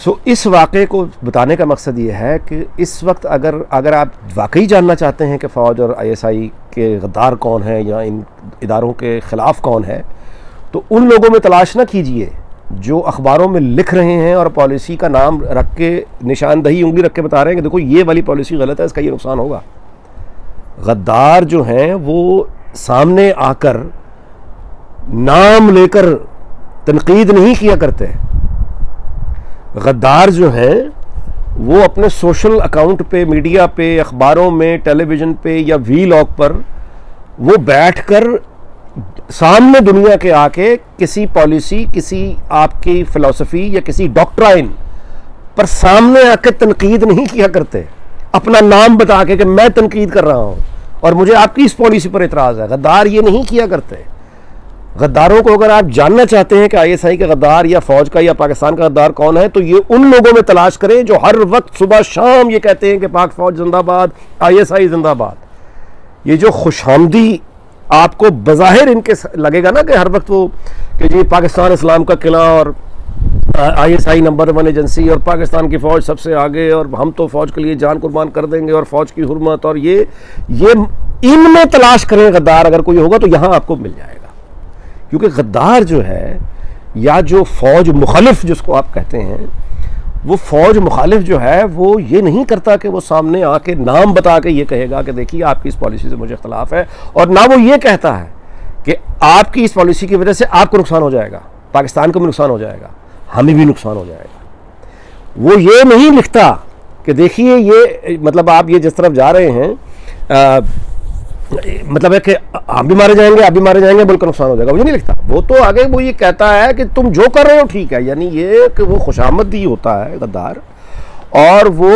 سو اس واقعے کو بتانے کا مقصد یہ ہے کہ اس وقت اگر آپ واقعی جاننا چاہتے ہیں کہ فوج اور آئی ایس آئی کے غدار کون ہیں یا ان اداروں کے خلاف کون ہے، تو ان لوگوں میں تلاش نہ کیجئے جو اخباروں میں لکھ رہے ہیں اور پالیسی کا نام رکھ کے نشاندہی انگلی رکھ کے بتا رہے ہیں کہ دیکھو یہ والی پالیسی غلط ہے، اس کا یہ نقصان ہوگا۔ غدار جو ہیں وہ سامنے آ کر نام لے کر تنقید نہیں کیا کرتے۔ غدار جو ہیں وہ اپنے سوشل اکاؤنٹ پہ، میڈیا پہ، اخباروں میں، ٹیلی ویژن پہ یا وی لاگ پر وہ بیٹھ کر سامنے دنیا کے آ کے کسی پالیسی، کسی آپ کی فلسفی یا کسی ڈاکٹرائن پر سامنے آ کے تنقید نہیں کیا کرتے، اپنا نام بتا کے کہ میں تنقید کر رہا ہوں اور مجھے آپ کی اس پالیسی پر اعتراض ہے۔ غدار یہ نہیں کیا کرتے۔ غداروں کو اگر آپ جاننا چاہتے ہیں کہ آئی ایس آئی کا غدار یا فوج کا یا پاکستان کا غدار کون ہے، تو یہ ان لوگوں میں تلاش کریں جو ہر وقت صبح شام یہ کہتے ہیں کہ پاک فوج زندہ باد، آئی ایس آئی زندہ باد۔ یہ جو خوش آمدی آپ کو بظاہر ان کے لگے گا نا کہ ہر وقت وہ کہ جی پاکستان اسلام کا قلعہ اور I S I number 1 agency اور پاکستان کی فوج سب سے آگے اور ہم تو فوج کے لیے جان قربان کر دیں گے اور فوج کی حرمت، اور یہ ان میں تلاش کریں غدار اگر کوئی ہوگا تو یہاں آپ کو مل جائے گا۔ کیونکہ غدار جو ہے یا جو فوج مخالف جس کو آپ کہتے ہیں، وہ فوج مخالف جو ہے وہ یہ نہیں کرتا کہ وہ سامنے آ کے نام بتا کے یہ کہے گا کہ دیکھیے آپ کی اس پالیسی سے مجھے اختلاف ہے، اور نہ وہ یہ کہتا ہے کہ آپ کی اس پالیسی کی وجہ سے آپ کو نقصان ہو جائے گا، پاکستان کو بھی نقصان ہو جائے گا، ہمیں بھی نقصان ہو جائے گا۔ وہ یہ نہیں لکھتا کہ دیکھیے یہ مطلب آپ یہ جس طرف جا رہے ہیں مطلب ہے کہ ہم بھی مارے جائیں گے، آپ بھی مارے جائیں گے، ملک کا نقصان ہو جائے گا، وہ یہ نہیں لکھتا۔ وہ تو آگے وہ یہ کہتا ہے کہ تم جو کر رہے ہو ٹھیک ہے، یعنی یہ کہ وہ خوشامدی ہوتا ہے غدار، اور وہ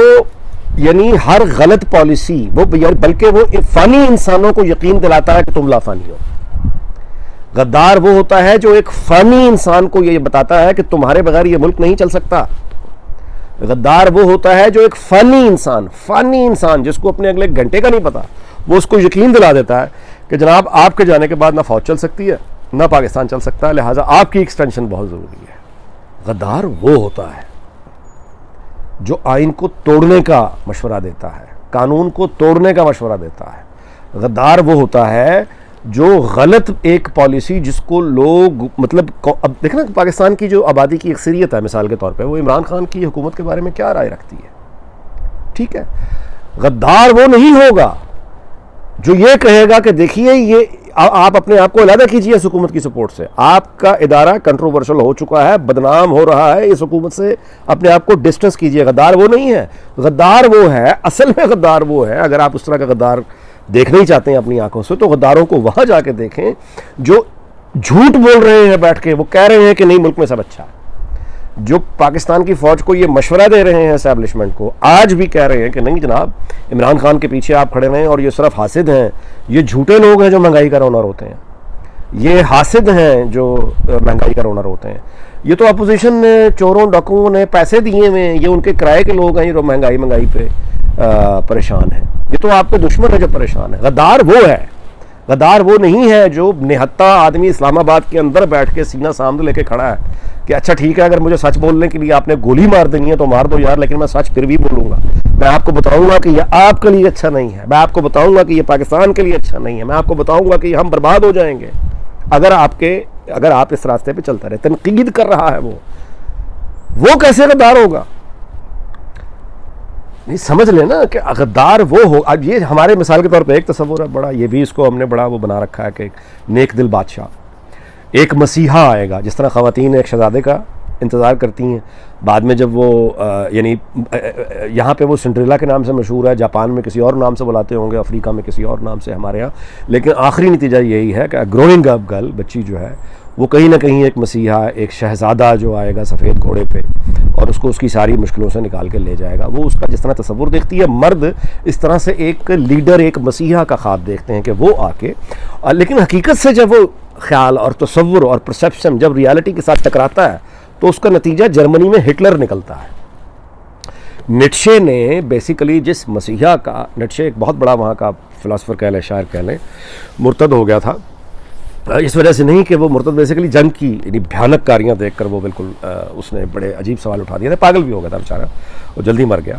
یعنی ہر غلط پالیسی وہ بلکہ وہ فانی انسانوں کو یقین دلاتا ہے کہ تم لافانی ہو۔ غدار وہ ہوتا ہے جو ایک فانی انسان کو یہ بتاتا ہے کہ تمہارے بغیر یہ ملک نہیں چل سکتا۔ غدار وہ ہوتا ہے جو ایک فانی انسان جس کو اپنے اگلے گھنٹے کا نہیں پتا، وہ اس کو یقین دلا دیتا ہے کہ جناب آپ کے جانے کے بعد نہ فوج چل سکتی ہے نہ پاکستان چل سکتا ہے، لہٰذا آپ کی ایکسٹینشن بہت ضروری ہے۔ غدار وہ ہوتا ہے جو آئین کو توڑنے کا مشورہ دیتا ہے، قانون کو توڑنے کا مشورہ دیتا ہے۔ غدار وہ ہوتا ہے جو غلط ایک پالیسی جس کو لوگ مطلب اب دیکھنا پاکستان کی جو آبادی کی اکثریت ہے مثال کے طور پہ، وہ عمران خان کی حکومت کے بارے میں کیا رائے رکھتی ہے، ٹھیک ہے۔ غدار وہ نہیں ہوگا جو یہ کہے گا کہ دیکھیے یہ آپ اپنے آپ کو علیحدہ کیجیے اس حکومت کی سپورٹ سے، آپ کا ادارہ کنٹروورشل ہو چکا ہے، بدنام ہو رہا ہے، اس حکومت سے اپنے آپ کو ڈسٹنس کیجیے۔ غدار وہ نہیں ہے۔ غدار وہ ہے، اصل میں غدار وہ ہے، اگر آپ اس طرح کا غدار دیکھنا ہی چاہتے ہیں اپنی آنکھوں سے تو غداروں کو وہاں جا کے دیکھیں جو جھوٹ بول رہے ہیں بیٹھ کے، وہ کہہ رہے ہیں کہ نہیں ملک میں سب اچھا ہے، جو پاکستان کی فوج کو یہ مشورہ دے رہے ہیں اسٹیبلشمنٹ کو، آج بھی کہہ رہے ہیں کہ نہیں جناب عمران خان کے پیچھے آپ کھڑے رہیں اور یہ صرف حاسد ہیں، یہ جھوٹے لوگ ہیں جو مہنگائی کا رونر ہوتے ہیں، یہ حاسد ہیں جو مہنگائی کا رونر ہوتے ہیں، یہ تو اپوزیشن نے چوروں ڈاکوؤں نے پیسے دیے ہوئے ہیں، یہ ان کے کرائے کے لوگ ہیں جو مہنگائی پہ پریشان ہیں، یہ تو آپ کے دشمن ہے جو پریشان ہے۔ غدار وہ ہے، غدار وہ نہیں ہے جو نہتا آدمی اسلام آباد کے اندر بیٹھ کے سینہ سامنے لے کے کھڑا ہے کہ اچھا ٹھیک ہے اگر مجھے سچ بولنے کے لیے آپ نے گولی مار دینی ہے تو مار دو یار، لیکن میں سچ پھر بھی بولوں گا، میں آپ کو بتاؤں گا کہ یہ آپ کے لیے اچھا نہیں ہے، میں آپ کو بتاؤں گا کہ یہ پاکستان کے لیے اچھا نہیں ہے، میں آپ کو بتاؤں گا کہ ہم برباد ہو جائیں گے اگر آپ اس راستے پہ چلتا رہے۔ تنقید کر رہا ہے وہ کیسے غدار ہوگا؟ نہیں سمجھ لیں نا کہ غدار وہ ہو۔ اب یہ ہمارے مثال کے طور پہ ایک تصور ہے بڑا، یہ بھی اس کو ہم نے بڑا وہ بنا رکھا ہے کہ نیک دل بادشاہ، ایک مسیحا آئے گا، جس طرح خواتین ایک شہزادے کا انتظار کرتی ہیں، بعد میں جب وہ یعنی یہاں پہ وہ سنڈریلا کے نام سے مشہور ہے، جاپان میں کسی اور نام سے بلاتے ہوں گے، افریقہ میں کسی اور نام سے، ہمارے یہاں لیکن آخری نتیجہ یہی ہے کہ گروننگ اپ گرل، بچی جو ہے وہ کہیں نہ کہیں ایک مسیحا، ایک شہزادہ جو آئے گا سفید گھوڑے پہ اور اس کو اس کی ساری مشکلوں سے نکال کے لے جائے گا۔ وہ اس کا جس طرح تصور دیکھتی ہے مرد، اس طرح سے ایک لیڈر، ایک مسیحا کا خواب دیکھتے ہیں کہ وہ آ کے، لیکن حقیقت سے جب وہ خیال اور تصور اور پرسیپشن جب ریالٹی کے ساتھ ٹکراتا ہے تو اس کا نتیجہ جرمنی میں ہٹلر نکلتا ہے۔ نیٹشے نے بیسیکلی جس مسیحا کا، نیٹشے ایک بہت بڑا وہاں کا فلاسفر کہہ لیں، شاعر کہہ لیں، مرتد ہو گیا تھا اس وجہ سے نہیں کہ وہ مرتد بیسیکلی جنگ کی یعنی بھیانک کاریاں دیکھ کر وہ بالکل اس نے بڑے عجیب سوال اٹھا دیا تھا, پاگل بھی ہو گیا تھا بیچارہ, وہ جلدی مر گیا.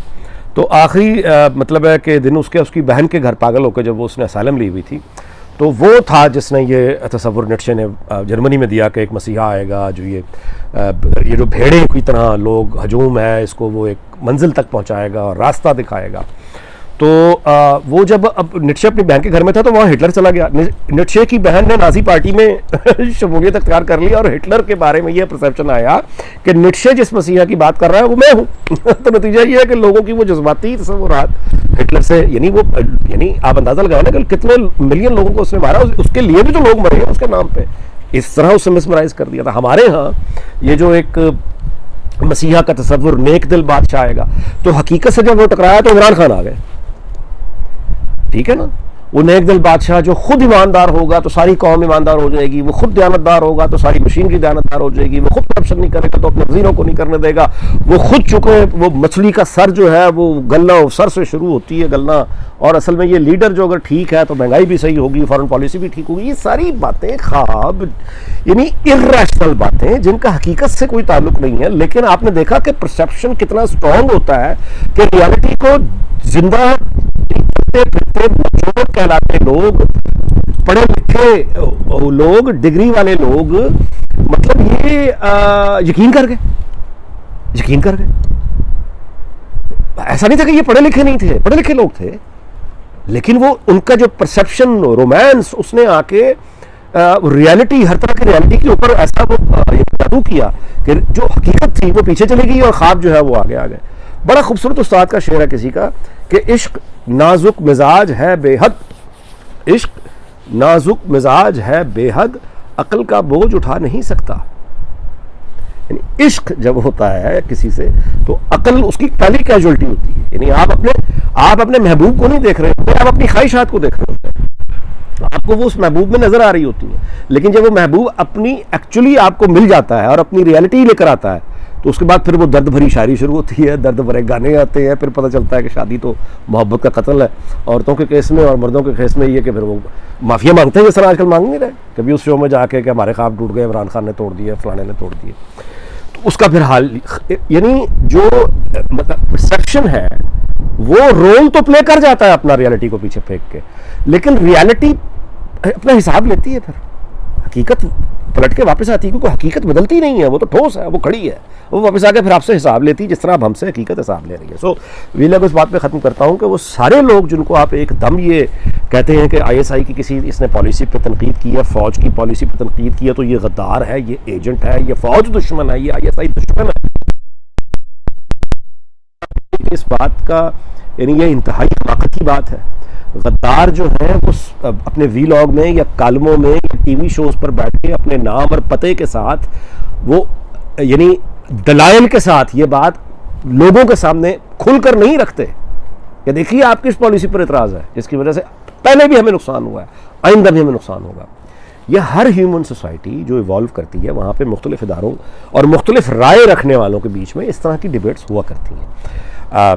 تو آخری مطلب ہے کہ دن اس کی بہن کے گھر پاگل ہو کے جب وہ اس نے اسائلم لی ہوئی تھی, تو وہ تھا جس نے یہ تصور نیٹشے نے جرمنی میں دیا کہ ایک مسیحا آئے گا جو یہ جو بھیڑیں کی طرح لوگ ہجوم ہے اس کو وہ ایک منزل تک پہنچائے گا اور راستہ دکھائے گا. تو وہ جب اب نیٹشے اپنی بہن کے گھر میں تھا تو وہاں ہٹلر چلا گیا. نیٹشے کی بہن نے نازی پارٹی میں شمولیت اختیار کر لی اور ہٹلر کے بارے میں یہ پرسیپشن آیا کہ نیٹشے جس مسیحا کی بات کر رہا ہے وہ میں ہوں. تو نتیجہ یہ ہے کہ لوگوں کی وہ جذباتی تصورات ہٹلر سے یعنی آپ اندازہ لگائیں نا کہ کتنے ملین لوگوں کو اس نے مارا, اس کے لیے بھی تو لوگ مرے ہیں اس کے نام پہ. اس طرح اسے مسمرائز کر دیا تھا. ہمارے ہاں یہ جو ایک مسیحا کا تصور نیک دل بادشاہ آئے گا, تو حقیقت سے جب وہ ٹکرایا تو عمران خان آ گئے. ٹھیک ہے نا, وہ نیک دل بادشاہ جو خود ایماندار ہوگا تو ساری قوم ایماندار ہو جائے گی, وہ خود دیانتدار ہوگا تو ساری مشینری دیانتدار ہو جائے گی, وہ خود کرپشن نہیں کرے گا تو اپنے وزیروں کو نہیں کرنے دے گا, وہ خود چکے وہ مچھلی کا سر جو ہے وہ گلنا سر سے شروع ہوتی ہے گلنا, اور اصل میں یہ لیڈر جو اگر ٹھیک ہے تو مہنگائی بھی صحیح ہوگی, فارن پالیسی بھی ٹھیک ہوگی. یہ ساری باتیں خواب یعنی ارریشنل باتیں جن کا حقیقت سے کوئی تعلق نہیں ہے. لیکن آپ نے دیکھا کہ پرسیپشن کتنا اسٹرانگ ہوتا ہے کہ ریالٹی کو زندہ پھرتے مچور کہلاتے لوگ, پڑھے لکھے لوگ, ڈگری والے لوگ, مطلب یہ یقین کر گئے. ایسا نہیں تھا کہ یہ پڑھے لکھے نہیں تھے, پڑھے لکھے لوگ تھے, لیکن وہ ان کا جو پرسیپشن رومانس اس نے آ کے ریالٹی, ہر طرح کی ریالٹی کے اوپر ایسا وہ جادو کیا کہ جو حقیقت تھی وہ پیچھے چلے گئی اور خواب جو ہے وہ آگے آ گئے. بڑا خوبصورت استاد کا شعر ہے کسی کا کہ عشق نازک مزاج ہے بے حد, عشق نازک مزاج ہے بے حد, عقل کا بوجھ اٹھا نہیں سکتا. یعنی عشق جب ہوتا ہے کسی سے تو عقل اس کی پہلی کیجولٹی ہوتی ہے. یعنی آپ اپنے محبوب کو نہیں دیکھ رہے ہوتے, آپ اپنی خواہشات کو دیکھ رہے ہوتے ہیں, آپ کو وہ اس محبوب میں نظر آ رہی ہوتی ہیں. لیکن جب وہ محبوب اپنی ایکچولی آپ کو مل جاتا ہے اور اپنی ریالٹی لے کر آتا ہے تو اس کے بعد پھر وہ درد بھری شاعری شروع ہوتی ہے, درد بھرے گانے آتے ہیں, پھر پتہ چلتا ہے کہ شادی تو محبت کا قتل ہے. عورتوں کے کیس میں اور مردوں کے کیس میں یہ کہ پھر وہ معافیا مانگتے ہیں, جس طرح آج کل مانگ نہیں رہے. کبھی اس شو میں جا کے کہ ہمارے خواب ٹوٹ گئے, عمران خان نے توڑ دیے, فلانے نے توڑ دیے, تو اس کا پھر حال یعنی جو مطلب پرسیپشن ہے وہ رول تو پلے کر جاتا ہے اپنا ریالٹی کو پیچھے پھینک کے, لیکن ریالٹی اپنا حساب لیتی ہے, پھر حقیقت پلٹ کے واپس آتی ہے, کیونکہ حقیقت بدلتی نہیں ہے, وہ تو ٹھوس ہے, وہ کھڑی ہے, وہ واپس آ کے پھر آپ سے حساب لیتی ہے جس طرح اب ہم سے حقیقت حساب لے رہی ہے. سو ویلا کو اس بات پہ ختم کرتا ہوں کہ وہ سارے لوگ جن کو آپ ایک دم یہ کہتے ہیں کہ آئی ایس آئی کی کسی اس نے پالیسی پہ تنقید کی ہے, فوج کی پالیسی پہ تنقید کی ہے, تو یہ غدار ہے, یہ ایجنٹ ہے, یہ فوج دشمن ہے, یہ آئی ایس آئی دشمن ہے. اس بات کا یعنی یہ انتہائی حماقت کی بات ہے. غدار جو ہیں وہ اپنے ویلاگ میں یا کالموں میں یا ٹی وی شوز پر بیٹھ کے اپنے نام اور پتے کے ساتھ وہ یعنی دلائل کے ساتھ یہ بات لوگوں کے سامنے کھل کر نہیں رکھتے کہ دیکھیے آپ کی اس پالیسی پر اعتراض ہے جس کی وجہ سے پہلے بھی ہمیں نقصان ہوا ہے, آئندہ بھی ہمیں نقصان ہوگا. یہ ہر ہیومن سوسائٹی جو ایوالو کرتی ہے وہاں پہ مختلف اداروں اور مختلف رائے رکھنے والوں کے بیچ میں اس طرح کی ڈیبیٹس ہوا کرتی ہیں.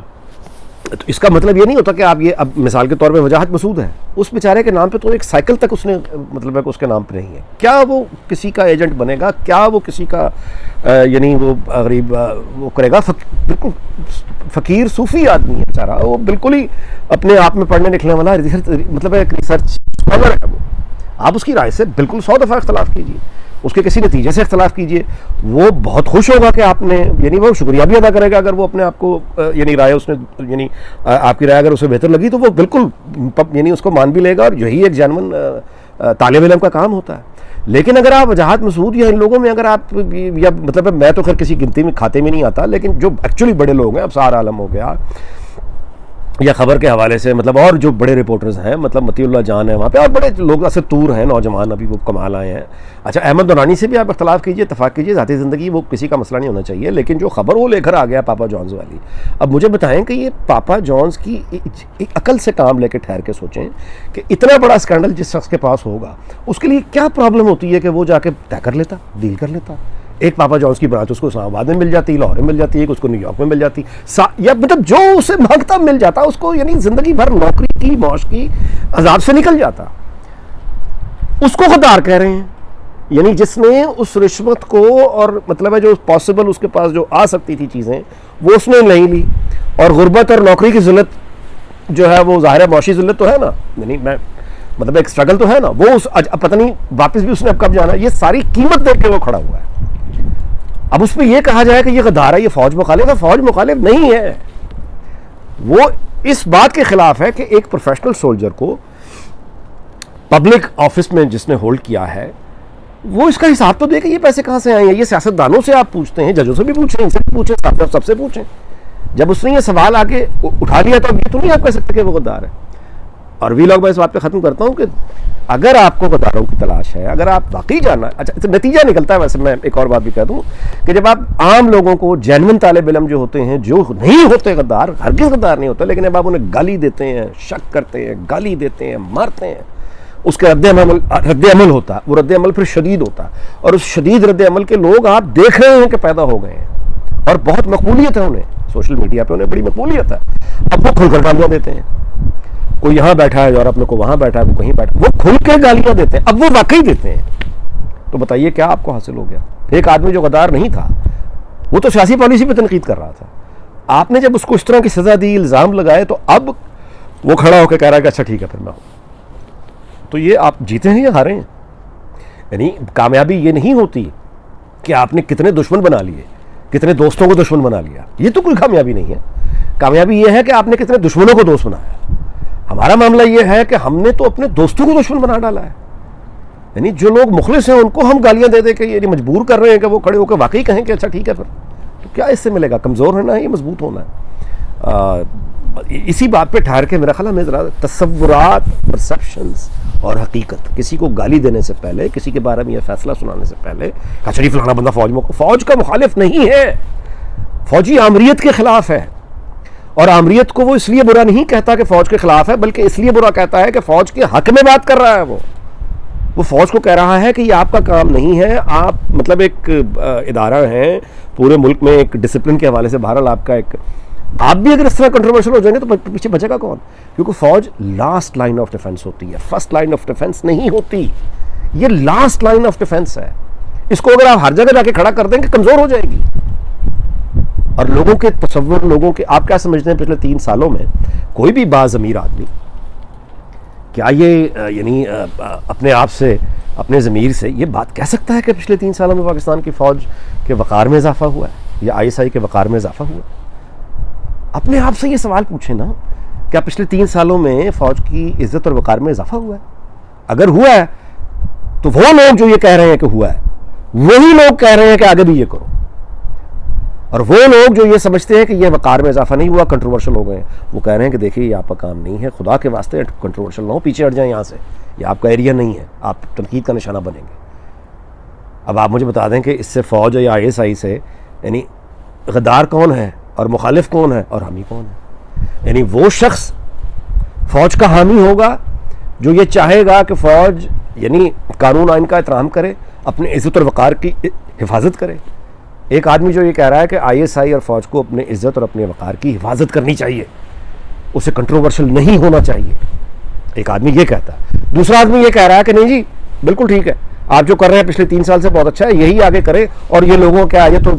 تو اس کا مطلب یہ نہیں ہوتا کہ آپ یہ اب مثال کے طور پہ وجاہت مسعود ہے, اس بیچارے کے نام پہ تو ایک سائیکل تک اس نے مطلب ہے کہ اس کے نام پہ نہیں ہے. کیا وہ کسی کا ایجنٹ بنے گا, کیا وہ کسی کا یعنی وہ غریب وہ کرے گا. بالکل فقیر صوفی آدمی ہے بیچارہ, وہ بالکل ہی اپنے آپ میں پڑھنے لکھنے والا مطلب ایک ریسرچ اسکالر ہے. وہ آپ اس کی رائے سے بالکل 100 دفعہ اختلاف کیجیے, اس کے کسی نتیجے سے اختلاف کیجیے, وہ بہت خوش ہوگا کہ آپ نے یعنی وہ شکریہ بھی ادا کرے گا اگر وہ اپنے آپ کو یعنی رائے اس نے یعنی آپ کی رائے اگر اسے بہتر لگی تو وہ بالکل یعنی اس کو مان بھی لے گا, اور یہی ایک جینوئن طالب علم کا کام ہوتا ہے. لیکن اگر آپ وجاہت مسعود یا ان لوگوں میں اگر آپ یا مطلب میں تو خیر کسی گنتی میں کھاتے میں نہیں آتا, لیکن جو ایکچولی بڑے لوگ ہیں, ابصار عالم ہو گیا یا خبر کے حوالے سے مطلب اور جو بڑے رپورٹرز ہیں, مطلب مطیع اللہ جان ہے وہاں پہ, اور بڑے لوگ اسے تور ہیں نوجوان ابھی وہ کمال آئے ہیں. اچھا احمد دورانی سے بھی آپ اختلاف کیجئے, اتفاق کیجئے, ذاتی زندگی وہ کسی کا مسئلہ نہیں ہونا چاہیے, لیکن جو خبر وہ لے کر آ گیا پاپا جونز والی, اب مجھے بتائیں کہ یہ پاپا جونز کی ایک عقل سے کام لے کے ٹھہر کے سوچیں کہ اتنا بڑا اسکینڈل جس شخص کے پاس ہوگا اس کے لیے کیا پرابلم ہوتی ہے کہ وہ جا کے طے کر لیتا, ڈیل کر لیتا. ایک پاپا جونز کی برانچ اس کو اسلام آباد میں مل جاتی, لاہور میں مل جاتی, ایک اس کو نیو یارک میں مل جاتی, یا مطلب جو اسے مانگتا مل جاتا اس کو, یعنی زندگی بھر نوکری کی موش کی عذاب سے نکل جاتا. اس کو غدار کہہ رہے ہیں. یعنی جس نے اس رشوت کو اور مطلب ہے جو پاسبل اس کے پاس جو آ سکتی تھی چیزیں وہ اس نے نہیں لی, اور غربت اور نوکری کی ذلت جو ہے وہ ظاہر ہے معاشی ذلت تو ہے نا, یعنی میں مطلب ایک اسٹرگل تو ہے نا, وہ پتہ نہیں واپس بھی اس نے اب کب جانا, یہ ساری قیمت دے کے وہ کھڑا ہوا ہے. اب اس پہ یہ کہا جائے کہ یہ غدار ہے, یہ فوج مخالف ہے. فوج مخالف نہیں ہے, وہ اس بات کے خلاف ہے کہ ایک پروفیشنل سولجر کو پبلک آفس میں جس نے ہولڈ کیا ہے وہ اس کا حساب تو دے کہ یہ پیسے کہاں سے آئے ہیں. یہ سیاستدانوں سے آپ پوچھتے ہیں, ججوں سے بھی پوچھیں, ان سے بھی پوچھیں, سب سے پوچھیں. جب اس نے یہ سوال آگے اٹھا لیا تو اب یہ تو نہیں آپ کہہ سکتے کہ وہ غدار ہے. اور وی لاگ میں اس بات پہ ختم کرتا ہوں کہ اگر آپ کو غداروں کی تلاش ہے, اگر آپ واقعی جاننا, اچھا نتیجہ نکلتا ہے. ویسے میں ایک اور بات بھی کہہ دوں کہ جب آپ عام لوگوں کو, جینوئن طالب علم جو ہوتے ہیں, جو نہیں ہوتے غدار, ہرگز غدار نہیں ہوتے, لیکن اب آپ انہیں گالی دیتے ہیں, شک کرتے ہیں, گالی دیتے ہیں, مارتے ہیں, اس کے رد عمل ہوتا ہے, وہ رد عمل پھر شدید ہوتا ہے, اور اس شدید رد عمل کے لوگ آپ دیکھ رہے ہیں کہ پیدا ہو گئے ہیں, اور بہت مقبولیت ہے انہیں, سوشل میڈیا پہ انہیں بڑی مقبولیت ہے. اب وہ کھل کر گالیاں دیتے ہیں, کوئی یہاں بیٹھا ہے یورپ میں, کوئی وہاں بیٹھا ہے, کوئی کہیں بیٹھا ہے, وہ کھل کے گالیاں دیتے ہیں. اب وہ واقعی دیتے ہیں, تو بتائیے کیا آپ کو حاصل ہو گیا؟ ایک آدمی جو غدار نہیں تھا وہ تو سیاسی پالیسی پہ تنقید کر رہا تھا, آپ نے جب اس کو اس طرح کی سزا دی, الزام لگائے, تو اب وہ کھڑا ہو کے کہہ رہا ہے کہ اچھا ٹھیک ہے پھر میں ہوں. تو یہ آپ جیتے ہیں یا ہارے ہیں؟ یعنی کامیابی یہ نہیں ہوتی کہ آپ نے کتنے دشمن بنا لیے, کتنے دوستوں کو دشمن بنا لیا, یہ تو کوئی کامیابی نہیں ہے. کامیابی یہ ہے کہ آپ نے کتنے دشمنوں کو دوست بنایا. ہمارا معاملہ یہ ہے کہ ہم نے تو اپنے دوستوں کو دشمن بنا ڈالا ہے. یعنی جو لوگ مخلص ہیں ان کو ہم گالیاں دے دے کے یعنی مجبور کر رہے ہیں کہ وہ کھڑے ہو کے واقعی کہیں کہ اچھا ٹھیک ہے پھر, تو کیا اس سے ملے گا؟ کمزور ہونا ہے یا مضبوط ہونا ہے؟ اسی بات پہ ٹھہر کے میرا خیال ہے ذرا تصورات, پرسیپشنز اور حقیقت, کسی کو گالی دینے سے پہلے, کسی کے بارے میں یہ فیصلہ سنانے سے پہلے اچھا جی فلانا بندہ فوج کا مخالف نہیں ہے, فوجی آمریت کے خلاف ہے, اور آمریت کو وہ اس لیے برا نہیں کہتا کہ فوج کے خلاف ہے, بلکہ اس لیے برا کہتا ہے کہ فوج کے حق میں بات کر رہا ہے. وہ فوج کو کہہ رہا ہے کہ یہ آپ کا کام نہیں ہے, آپ مطلب ایک ادارہ ہیں پورے ملک میں, ایک ڈسپلن کے حوالے سے بہرحال آپ کا ایک, آپ بھی اگر اس طرح کنٹروورشل ہو جائیں گے تو پیچھے بچے گا کون؟ کیونکہ فوج لاسٹ لائن آف ڈیفنس ہوتی ہے, فرسٹ لائن آف ڈیفنس نہیں ہوتی, یہ لاسٹ لائن آف ڈیفنس ہے. اس کو اگر آپ ہر جگہ جا کے کھڑا کر دیں گے کمزور ہو جائے گی. اور لوگوں کے تصور, لوگوں کے, آپ کیا سمجھتے ہیں پچھلے 3 سالوں میں کوئی بھی باضمیر آدمی کیا یہ یعنی اپنے آپ سے, اپنے ضمیر سے یہ بات کہہ سکتا ہے کہ پچھلے 3 سالوں میں پاکستان کی فوج کے وقار میں اضافہ ہوا ہے یا ISI کے وقار میں اضافہ ہوا ہے؟ اپنے آپ سے یہ سوال پوچھیں نا, کیا پچھلے 3 سالوں میں فوج کی عزت اور وقار میں اضافہ ہوا ہے؟ اگر ہوا ہے تو وہ لوگ جو یہ کہہ رہے ہیں کہ ہوا ہے, وہی لوگ کہہ رہے ہیں کہ آگے بھی یہ کرو, اور وہ لوگ جو یہ سمجھتے ہیں کہ یہ وقار میں اضافہ نہیں ہوا, کنٹروورشل ہو گئے, وہ کہہ رہے ہیں کہ دیکھیے یہ آپ کا کام نہیں ہے, خدا کے واسطے کنٹروورشل نہ ہو, پیچھے ہٹ جائیں یہاں سے, یہ آپ کا ایریا نہیں ہے, آپ تنقید کا نشانہ بنیں گے. اب آپ مجھے بتا دیں کہ اس سے فوج یا ISI سے یعنی غدار کون ہے اور مخالف کون ہے اور حامی کون ہے؟ یعنی وہ شخص فوج کا حامی ہوگا جو یہ چاہے گا کہ فوج یعنی قانون آئین کا احترام کرے, اپنے عزت اور وقار کی حفاظت کرے. ایک آدمی جو یہ کہہ رہا ہے کہ ISI اور فوج کو اپنے عزت اور اپنے وقار کی حفاظت کرنی چاہیے, اسے کنٹروورشل نہیں ہونا چاہیے, ایک آدمی یہ کہتا ہے. دوسرا آدمی یہ کہہ رہا ہے کہ نہیں جی بالکل ٹھیک ہے, آپ جو کر رہے ہیں پچھلے 3 سال سے بہت اچھا ہے, یہی آگے کریں, اور یہ لوگوں کیا یہ تو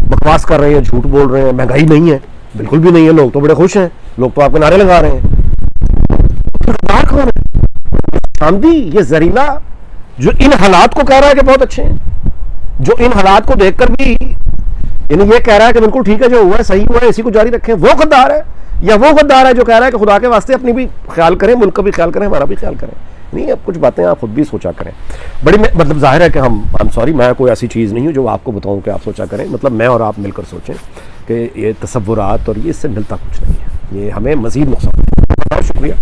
بکواس کر رہے ہیں, جھوٹ بول رہے ہیں, مہنگائی نہیں ہے, بالکل بھی نہیں ہے, لوگ تو بڑے خوش ہیں, لوگ تو آپ کے نعرے لگا رہے ہیں. کون ہے حامدی؟ یہ زریلا جو ان حالات کو کہہ رہا ہے کہ بہت اچھے ہیں, جو ان حالات کو دیکھ کر بھی یعنی یہ کہہ رہا ہے کہ بالکل ٹھیک ہے, جو ہوا ہے صحیح ہوا ہے, اسی کو جاری رکھیں, وہ غدار ہے؟ یا وہ غدار ہے جو کہہ رہا ہے کہ خدا کے واسطے اپنی بھی خیال کریں, ملک کا بھی خیال کریں, ہمارا بھی خیال کریں؟ نہیں, اب کچھ باتیں آپ خود بھی سوچا کریں. بڑی مطلب ظاہر ہے کہ میں کوئی ایسی چیز نہیں ہوں جو آپ کو بتاؤں کہ آپ سوچا کریں, مطلب میں اور آپ مل کر سوچیں کہ یہ تصورات اور یہ اس سے ملتا کچھ نہیں ہے, یہ ہمیں مزید نقصان. بہت شکریہ.